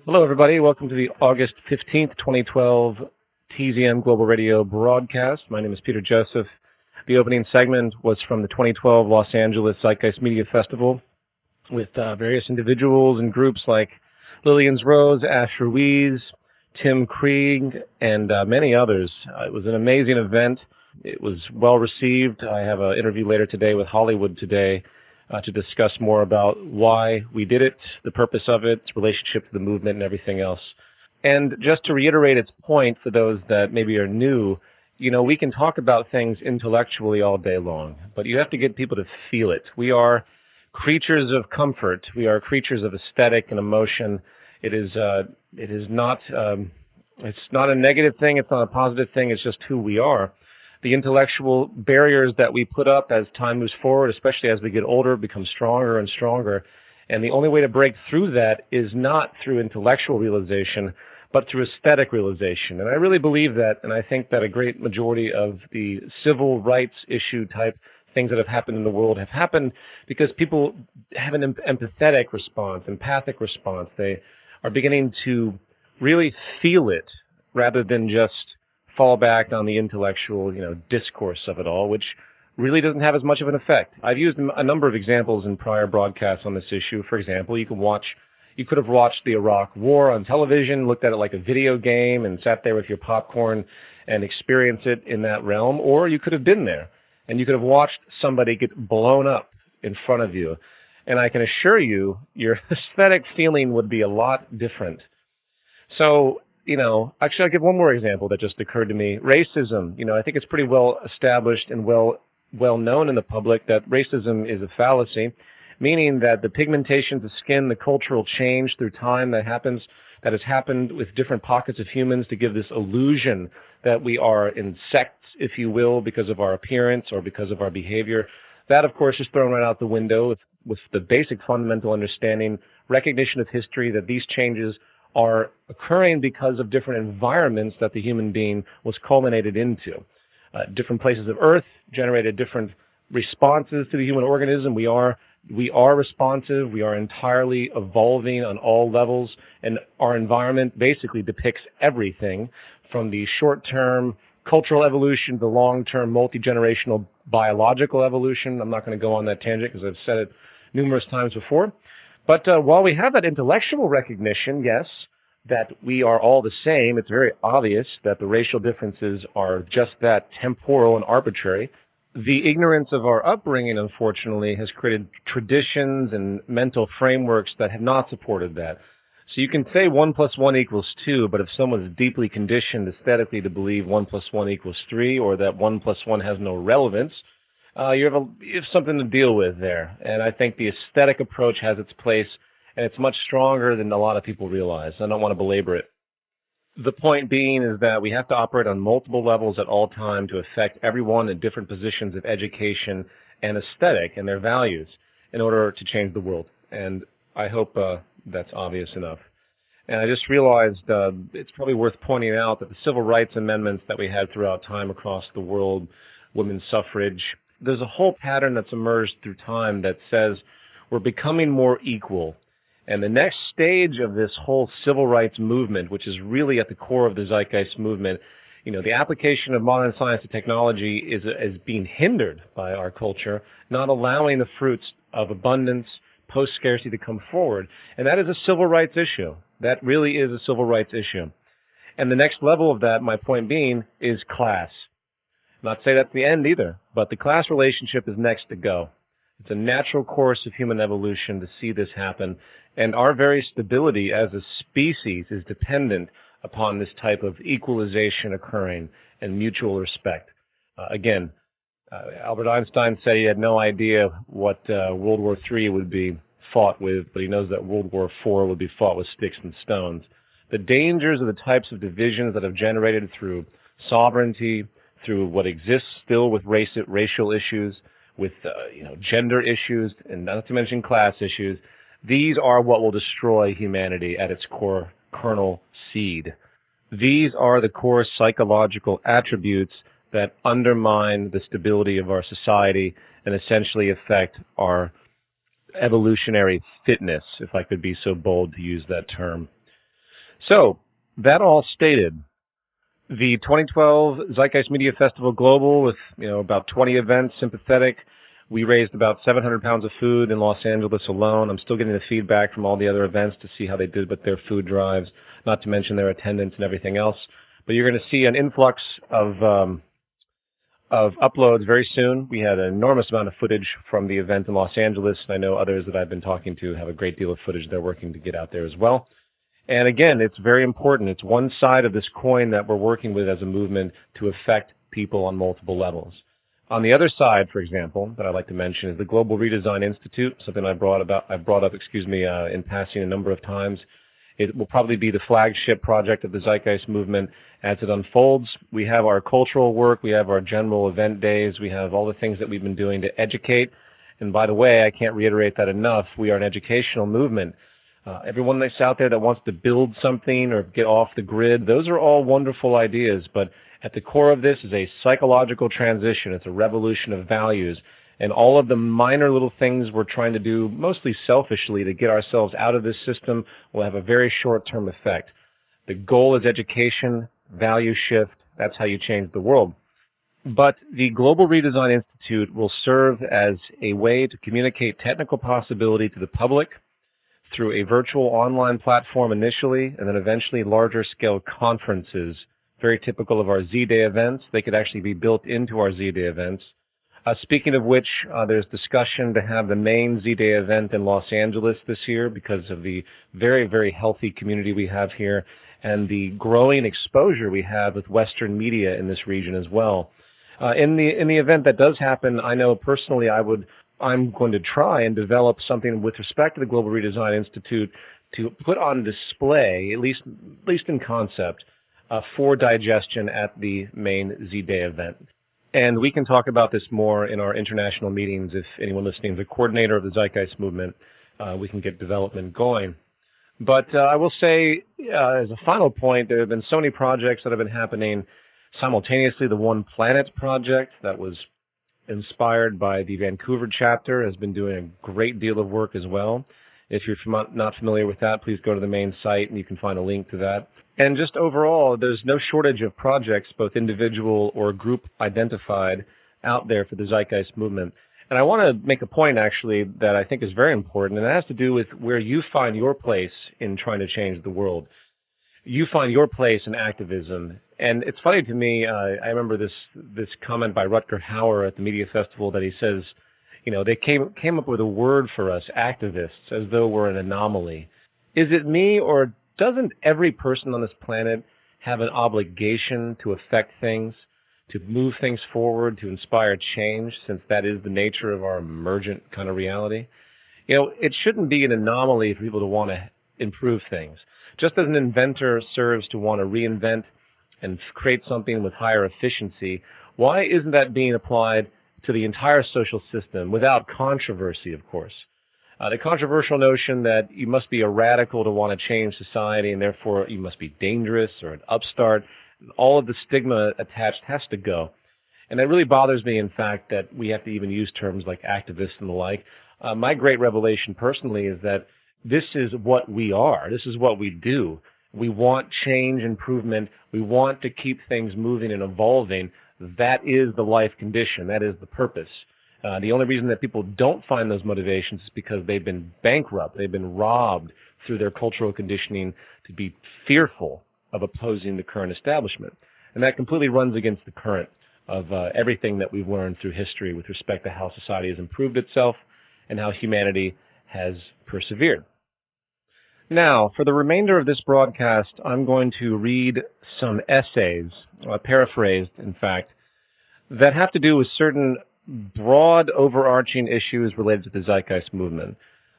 Hello, everybody. Welcome to the August 15th, 2012 TZM Global Radio broadcast. My name is Peter Joseph. The opening segment was from the 2012 Los Angeles Zeitgeist Media Festival with various individuals and groups like Lillian's Rose, Asher Ruiz, Tim Krieg, and many others. It was an amazing event. It was well received. I have an interview later today with Hollywood Today to discuss more about why we did it, the purpose of it, its relationship to the movement, and everything else. And just to reiterate its point for those that maybe are new, we can talk about things intellectually all day long, but you have to get people to feel it. We are creatures of comfort. We are creatures of aesthetic and emotion. It is not it's not a negative thing. It's not a positive thing. It's just who we are. The intellectual barriers that we put up as time moves forward, especially as we get older, become stronger and stronger. And the only way to break through that is not through intellectual realization, but through aesthetic realization. And I really believe that, and I think that a great majority of the civil rights issue type things that have happened in the world have happened because people have an empathetic response, empathic response. They are beginning to really feel it rather than just fall back on the intellectual, discourse of it all, which really doesn't have as much of an effect. I've used a number of examples in prior broadcasts on this issue. For example, you could have watched the Iraq War on television, looked at it like a video game, and sat there with your popcorn and experienced it in that realm, or you could have been there, and you could have watched somebody get blown up in front of you. And I can assure you, your aesthetic feeling would be a lot different. So, actually I'll give one more example that just occurred to me. Racism. I think it's pretty well established and well known in the public that racism is a fallacy, meaning that the pigmentation of the skin, the cultural change through time that has happened with different pockets of humans to give this illusion that we are insects, if you will, because of our appearance or because of our behavior. That, of course, is thrown right out the window with the basic fundamental understanding, recognition of history, that these changes are occurring because of different environments that the human being was culminated into. Different places of Earth generated different responses to the human organism. We are responsive. We are entirely evolving on all levels, and our environment basically depicts everything from the short-term cultural evolution to the long-term multi-generational biological evolution. I'm not going to go on that tangent because I've said it numerous times before. But while we have that intellectual recognition, yes, that we are all the same, it's very obvious that the racial differences are just that, temporal and arbitrary. The ignorance of our upbringing, unfortunately, has created traditions and mental frameworks that have not supported that. So you can say 1 + 1 = 2, but if someone is deeply conditioned aesthetically to believe 1 + 1 = 3, or that 1 + 1 has no relevance, you have something to deal with there. And I think the aesthetic approach has its place, and it's much stronger than a lot of people realize. I don't want to belabor it. The point being is that we have to operate on multiple levels at all time to affect everyone in different positions of education and aesthetic and their values in order to change the world. And I hope that's obvious enough. And I just realized it's probably worth pointing out that the civil rights amendments that we had throughout time across the world, women's suffrage, there's a whole pattern that's emerged through time that says we're becoming more equal. And the next stage of this whole civil rights movement, which is really at the core of the Zeitgeist Movement, the application of modern science and technology is being hindered by our culture, not allowing the fruits of abundance, post-scarcity to come forward. And that is a civil rights issue. That really is a civil rights issue. And the next level of that, my point being, is class. Not to say that's the end either, but the class relationship is next to go. It's a natural course of human evolution to see this happen, and our very stability as a species is dependent upon this type of equalization occurring and mutual respect. Albert Einstein said he had no idea what World War III would be fought with, but he knows that World War IV would be fought with sticks and stones. The dangers of the types of divisions that have generated through sovereignty, through what exists still with racial issues, with gender issues, and not to mention class issues, these are what will destroy humanity at its core kernel seed. These are the core psychological attributes that undermine the stability of our society and essentially affect our evolutionary fitness, if I could be so bold to use that term. So, that all stated, the 2012 Zeitgeist Media Festival Global with, about 20 events, sympathetic. We raised about 700 pounds of food in Los Angeles alone. I'm still getting the feedback from all the other events to see how they did with their food drives, not to mention their attendance and everything else. But you're going to see an influx of uploads very soon. We had an enormous amount of footage from the event in Los Angeles, and I know others that I've been talking to have a great deal of footage they're working to get out there as well. And again, it's very important. It's one side of this coin that we're working with as a movement to affect people on multiple levels. On the other side, for example, that I'd like to mention is the Global Redesign Institute, something I brought up, in passing a number of times. It will probably be the flagship project of the Zeitgeist Movement as it unfolds. We have our cultural work, we have our general event days, we have all the things that we've been doing to educate. And by the way, I can't reiterate that enough, we are an educational movement. Everyone that's out there that wants to build something or get off the grid, those are all wonderful ideas, but at the core of this is a psychological transition. It's a revolution of values. And all of the minor little things we're trying to do, mostly selfishly, to get ourselves out of this system will have a very short-term effect. The goal is education, value shift. That's how you change the world. But the Global Redesign Institute will serve as a way to communicate technical possibility to the public through a virtual online platform initially, and then eventually larger-scale conferences, very typical of our Z-Day events. They could actually be built into our Z-Day events. Speaking of which, there's discussion to have the main Z-Day event in Los Angeles this year because of the very, very healthy community we have here and the growing exposure we have with Western media in this region as well. In the event that does happen, I know personally I'm going to try and develop something with respect to the Global Redesign Institute to put on display, at least in concept, for digestion at the main Z-Day event. And we can talk about this more in our international meetings if anyone listening is a coordinator of the Zeitgeist Movement. We can get development going. But I will say, as a final point, there have been so many projects that have been happening simultaneously. The One Planet project that was inspired by the Vancouver chapter has been doing a great deal of work as well. If you're not familiar with that, please go to the main site and you can find a link to that. And just overall, there's no shortage of projects, both individual or group identified, out there for the Zeitgeist Movement. And I want to make a point, actually, that I think is very important, and it has to do with where you find your place in trying to change the world. You find your place in activism. And it's funny to me, I remember this comment by Rutger Hauer at the Media Festival that he says, they came up with a word for us, activists, as though we're an anomaly. Is it me, or doesn't every person on this planet have an obligation to affect things, to move things forward, to inspire change, since that is the nature of our emergent kind of reality? It shouldn't be an anomaly for people to want to improve things. Just as an inventor serves to want to reinvent and create something with higher efficiency, why isn't that being applied to the entire social system without controversy, of course? The controversial notion that you must be a radical to want to change society and therefore you must be dangerous or an upstart, all of the stigma attached has to go. And it really bothers me, in fact, that we have to even use terms like activists and the like. My great revelation personally is that this is what we are. This is what we do. We want change, improvement. We want to keep things moving and evolving. That is the life condition. That is the purpose. The only reason that people don't find those motivations is because they've been bankrupt. They've been robbed through their cultural conditioning to be fearful of opposing the current establishment. And that completely runs against the current of everything that we've learned through history with respect to how society has improved itself and how humanity has persevered. Now, for the remainder of this broadcast, I'm going to read some essays, paraphrased, in fact, that have to do with certain broad, overarching issues related to the Zeitgeist Movement.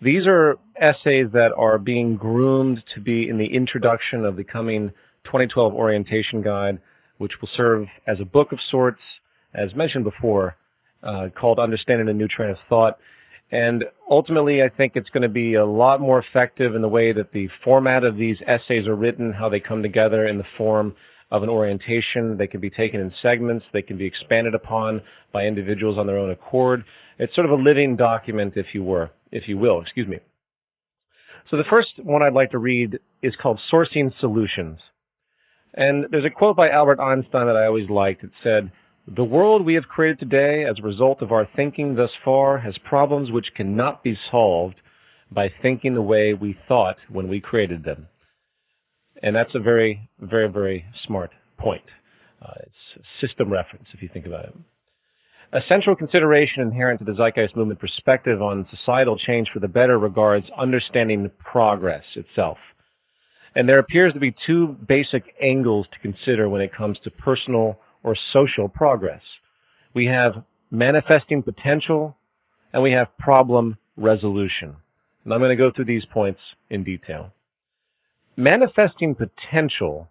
These are essays that are being groomed to be in the introduction of the coming 2012 orientation guide, which will serve as a book of sorts, as mentioned before, called Understanding a New Train of Thought. And ultimately, I think it's going to be a lot more effective in the way that the format of these essays are written, how they come together in the form of an orientation. They can be taken in segments. They can be expanded upon by individuals on their own accord. It's sort of a living document, if you will. So the first one I'd like to read is called Sourcing Solutions. And there's a quote by Albert Einstein that I always liked. It said, "The world we have created today as a result of our thinking thus far has problems which cannot be solved by thinking the way we thought when we created them." And that's a very, very, very smart point. It's a system reference, if you think about it. A central consideration inherent to the Zeitgeist Movement perspective on societal change for the better regards understanding progress itself. And there appears to be two basic angles to consider when it comes to personal or social progress. We have manifesting potential, and we have problem resolution. And I'm going to go through these points in detail. Manifesting potential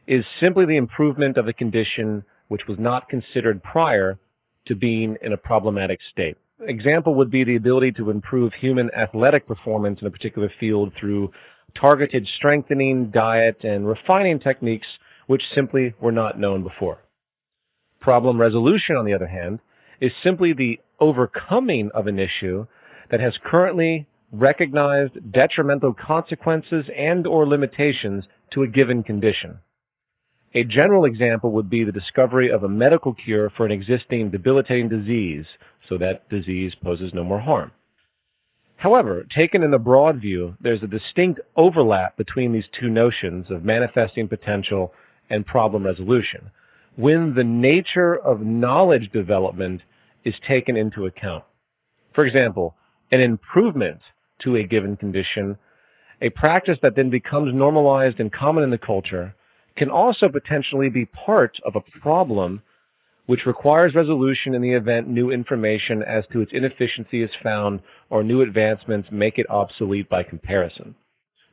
is simply the improvement of a condition which was not considered prior to being in a problematic state. Example would be the ability to improve human athletic performance in a particular field through targeted strengthening, diet, and refining techniques which simply were not known before. Problem resolution, on the other hand, is simply the overcoming of an issue that has currently recognized detrimental consequences and or limitations to a given condition. A general example would be the discovery of a medical cure for an existing debilitating disease, so that disease poses no more harm. However, taken in the broad view, there's a distinct overlap between these two notions of manifesting potential and problem resolution, when the nature of knowledge development is taken into account. For example, an improvement to a given condition, a practice that then becomes normalized and common in the culture, can also potentially be part of a problem which requires resolution in the event new information as to its inefficiency is found or new advancements make it obsolete by comparison.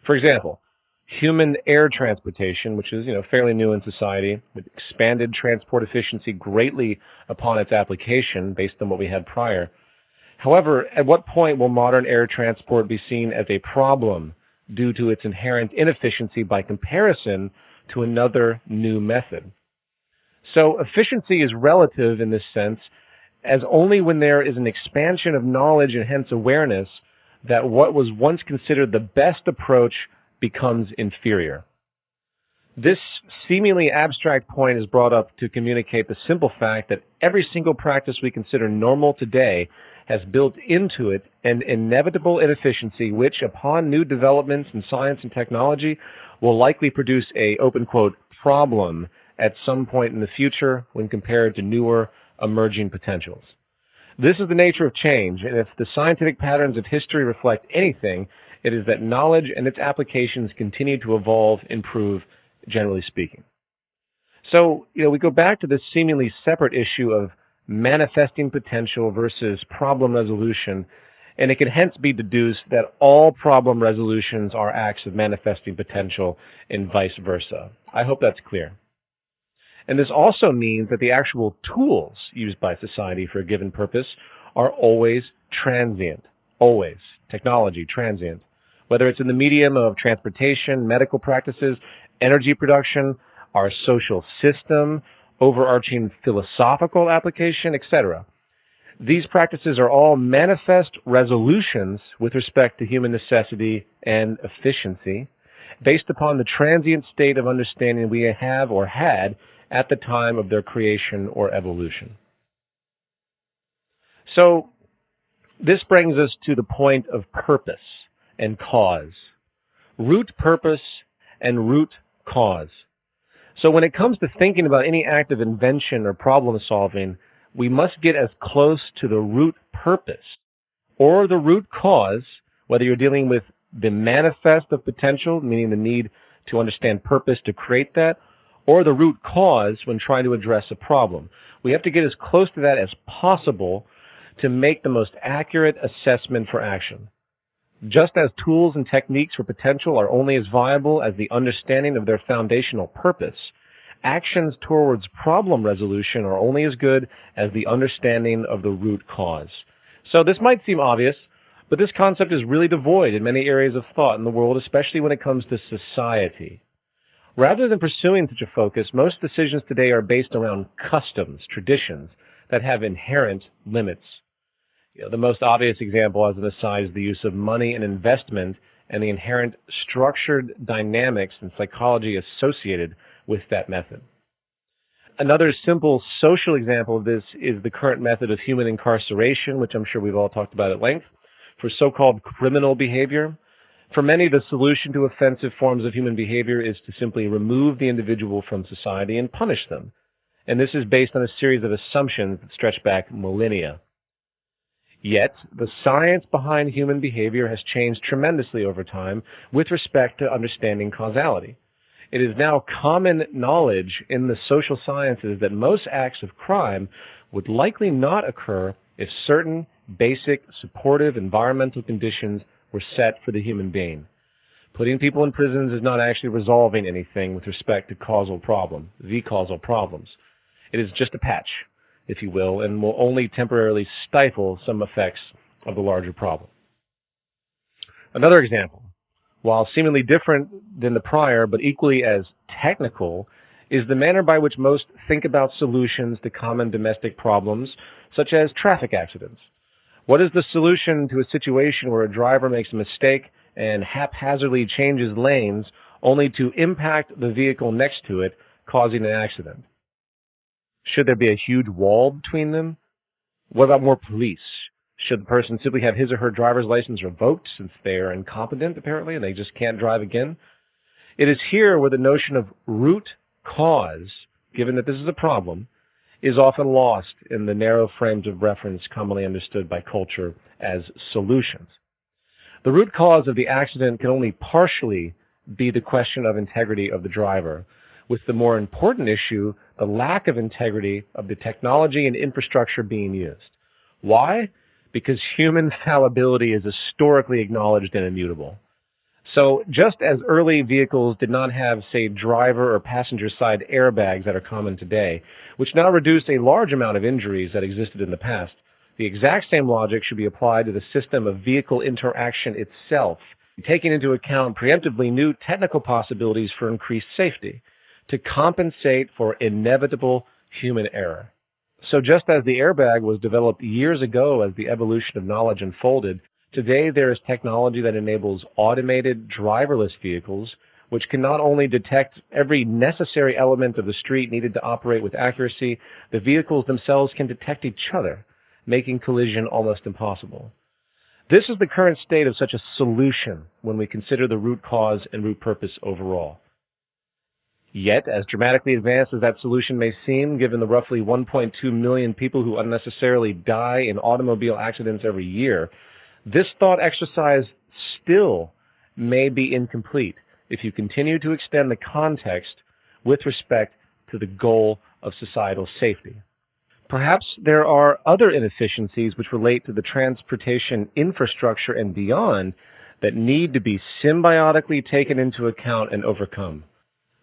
For example, human air transportation, which is fairly new in society, with expanded transport efficiency greatly upon its application based on what we had prior. However, at what point will modern air transport be seen as a problem due to its inherent inefficiency by comparison to another new method? So efficiency is relative in this sense, as only when there is an expansion of knowledge and hence awareness that what was once considered the best approach becomes inferior. This seemingly abstract point is brought up to communicate the simple fact that every single practice we consider normal today has built into it an inevitable inefficiency which, upon new developments in science and technology, will likely produce a, open quote, problem at some point in the future when compared to newer emerging potentials. This is the nature of change, and if the scientific patterns of history reflect anything, it is that knowledge and its applications continue to evolve, improve, generally speaking. So, we go back to this seemingly separate issue of manifesting potential versus problem resolution, and it can hence be deduced that all problem resolutions are acts of manifesting potential and vice versa. I hope that's clear. And this also means that the actual tools used by society for a given purpose are always transient. Always. Technology, transient. Whether it's in the medium of transportation, medical practices, energy production, our social system, overarching philosophical application, etc. These practices are all manifest resolutions with respect to human necessity and efficiency, based upon the transient state of understanding we have or had at the time of their creation or evolution. So, this brings us to the point of purpose and cause. Root purpose and root cause. So when it comes to thinking about any act of invention or problem solving, we must get as close to the root purpose or the root cause, whether you're dealing with the manifest of potential, meaning the need to understand purpose to create that, or the root cause when trying to address a problem. We have to get as close to that as possible to make the most accurate assessment for action. Just as tools and techniques for potential are only as viable as the understanding of their foundational purpose, actions towards problem resolution are only as good as the understanding of the root cause. So this might seem obvious, but this concept is really devoid in many areas of thought in the world, especially when it comes to society. Rather than pursuing such a focus, most decisions today are based around customs, traditions that have inherent limits. The most obvious example, as an aside, is the use of money and investment and the inherent structured dynamics and psychology associated with that method. Another simple social example of this is the current method of human incarceration, which I'm sure we've all talked about at length, for so-called criminal behavior. For many, the solution to offensive forms of human behavior is to simply remove the individual from society and punish them. And this is based on a series of assumptions that stretch back millennia. Yet, the science behind human behavior has changed tremendously over time with respect to understanding causality. It is now common knowledge in the social sciences that most acts of crime would likely not occur if certain basic supportive environmental conditions were set for the human being. Putting people in prisons is not actually resolving anything with respect to the causal problems. It is just a patch, if you will, and will only temporarily stifle some effects of the larger problem. Another example, while seemingly different than the prior but equally as technical, is the manner by which most think about solutions to common domestic problems, such as traffic accidents. What is the solution to a situation where a driver makes a mistake and haphazardly changes lanes only to impact the vehicle next to it, causing an accident? Should there be a huge wall between them? What about more police? Should the person simply have his or her driver's license revoked since they are incompetent, apparently, and they just can't drive again? It is here where the notion of root cause, given that this is a problem, is often lost in the narrow frames of reference commonly understood by culture as solutions. The root cause of the accident can only partially be the question of integrity of the driver, with the more important issue, the lack of integrity of the technology and infrastructure being used. Why? Because human fallibility is historically acknowledged and immutable. So just as early vehicles did not have, say, driver or passenger side airbags that are common today, which now reduce a large amount of injuries that existed in the past, the exact same logic should be applied to the system of vehicle interaction itself, taking into account preemptively new technical possibilities for increased safety to compensate for inevitable human error. So just as the airbag was developed years ago as the evolution of knowledge unfolded, today there is technology that enables automated driverless vehicles, which can not only detect every necessary element of the street needed to operate with accuracy, the vehicles themselves can detect each other, making collision almost impossible. This is the current state of such a solution when we consider the root cause and root purpose overall. Yet, as dramatically advanced as that solution may seem, given the roughly 1.2 million people who unnecessarily die in automobile accidents every year, this thought exercise still may be incomplete if you continue to extend the context with respect to the goal of societal safety. Perhaps there are other inefficiencies which relate to the transportation infrastructure and beyond that need to be symbiotically taken into account and overcome.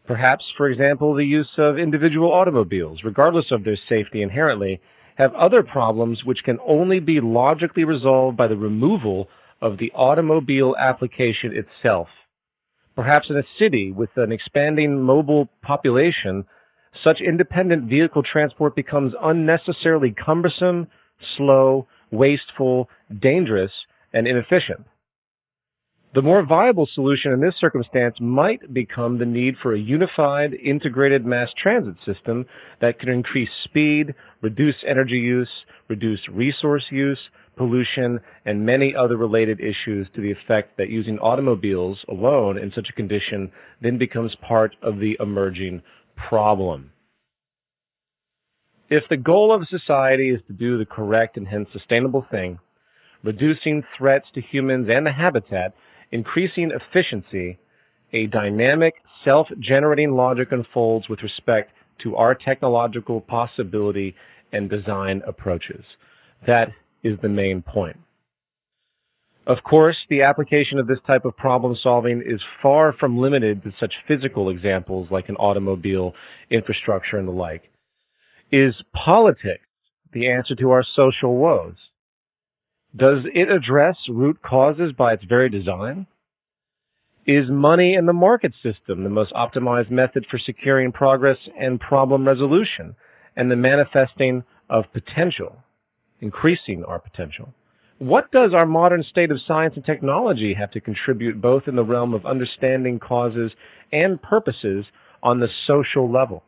Perhaps, for example, the use of individual automobiles, regardless of their safety inherently, have other problems which can only be logically resolved by the removal of the automobile application itself. Perhaps in a city with an expanding mobile population, such independent vehicle transport becomes unnecessarily cumbersome, slow, wasteful, dangerous, and inefficient. The more viable solution in this circumstance might become the need for a unified, integrated mass transit system that can increase speed, reduce energy use, reduce resource use, pollution, and many other related issues to the effect that using automobiles alone in such a condition then becomes part of the emerging problem. If the goal of society is to do the correct and hence sustainable thing, reducing threats to humans and the habitat, increasing efficiency, a dynamic, self-generating logic unfolds with respect to our technological possibility and design approaches. That is the main point. Of course, the application of this type of problem solving is far from limited to such physical examples like an automobile, infrastructure, and the like. Is politics the answer to our social woes? Does it address root causes by its very design? Is money in the market system the most optimized method for securing progress and problem resolution and the manifesting of potential, increasing our potential? What does our modern state of science and technology have to contribute both in the realm of understanding causes and purposes on the social level?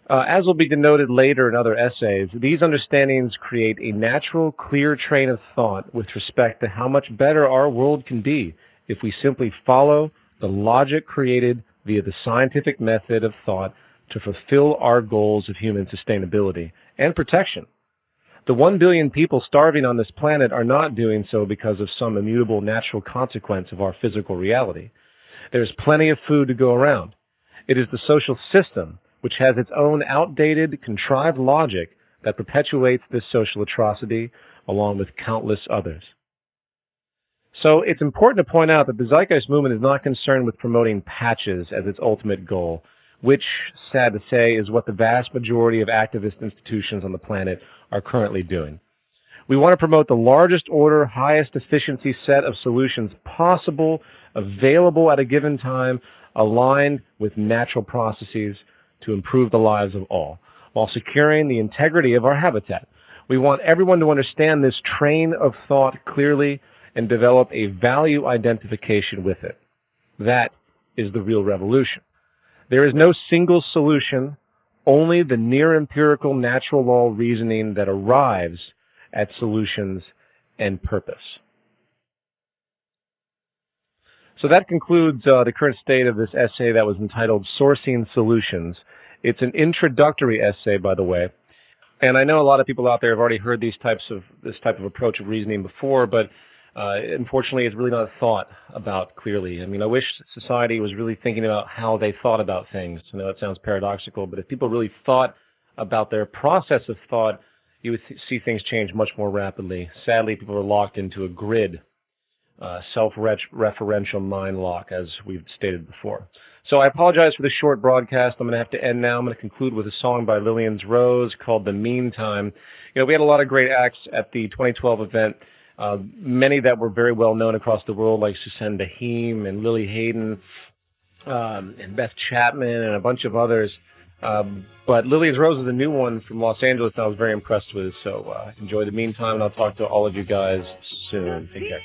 As will be denoted later in other essays, these understandings create a natural, clear train of thought with respect to how much better our world can be if we simply follow the logic created via the scientific method of thought to fulfill our goals of human sustainability and protection. The 1 billion people starving on this planet are not doing so because of some immutable natural consequence of our physical reality. There is plenty of food to go around. It is the social system, which has its own outdated, contrived logic that perpetuates this social atrocity, along with countless others. So it's important to point out that the Zeitgeist Movement is not concerned with promoting patches as its ultimate goal, which, sad to say, is what the vast majority of activist institutions on the planet are currently doing. We want to promote the largest order, highest efficiency set of solutions possible, available at a given time, aligned with natural processes to improve the lives of all, while securing the integrity of our habitat. We want everyone to understand this train of thought clearly and develop a value identification with it. That is the real revolution. There is no single solution, only the near-empirical natural law reasoning that arrives at solutions and purpose. So that concludes the current state of this essay that was entitled Sourcing Solutions. It's an introductory essay, by the way, and I know a lot of people out there have already heard this type of approach of reasoning before, but unfortunately, it's really not thought about clearly. I mean, I wish society was really thinking about how they thought about things. I know that sounds paradoxical, but if people really thought about their process of thought, you would see things change much more rapidly. Sadly, people are locked into a grid, self-referential mind lock, as we've stated before. So I apologize for the short broadcast. I'm going to have to end now. I'm going to conclude with a song by Lillian's Rose called The Meantime. You know, we had a lot of great acts at the 2012 event. Many that were very well known across the world, like Susan Dahim and Lily Hayden and Beth Chapman and a bunch of others. But Lillian's Rose is a new one from Los Angeles that I was very impressed with. So enjoy The Meantime, and I'll talk to all of you guys soon. Take care.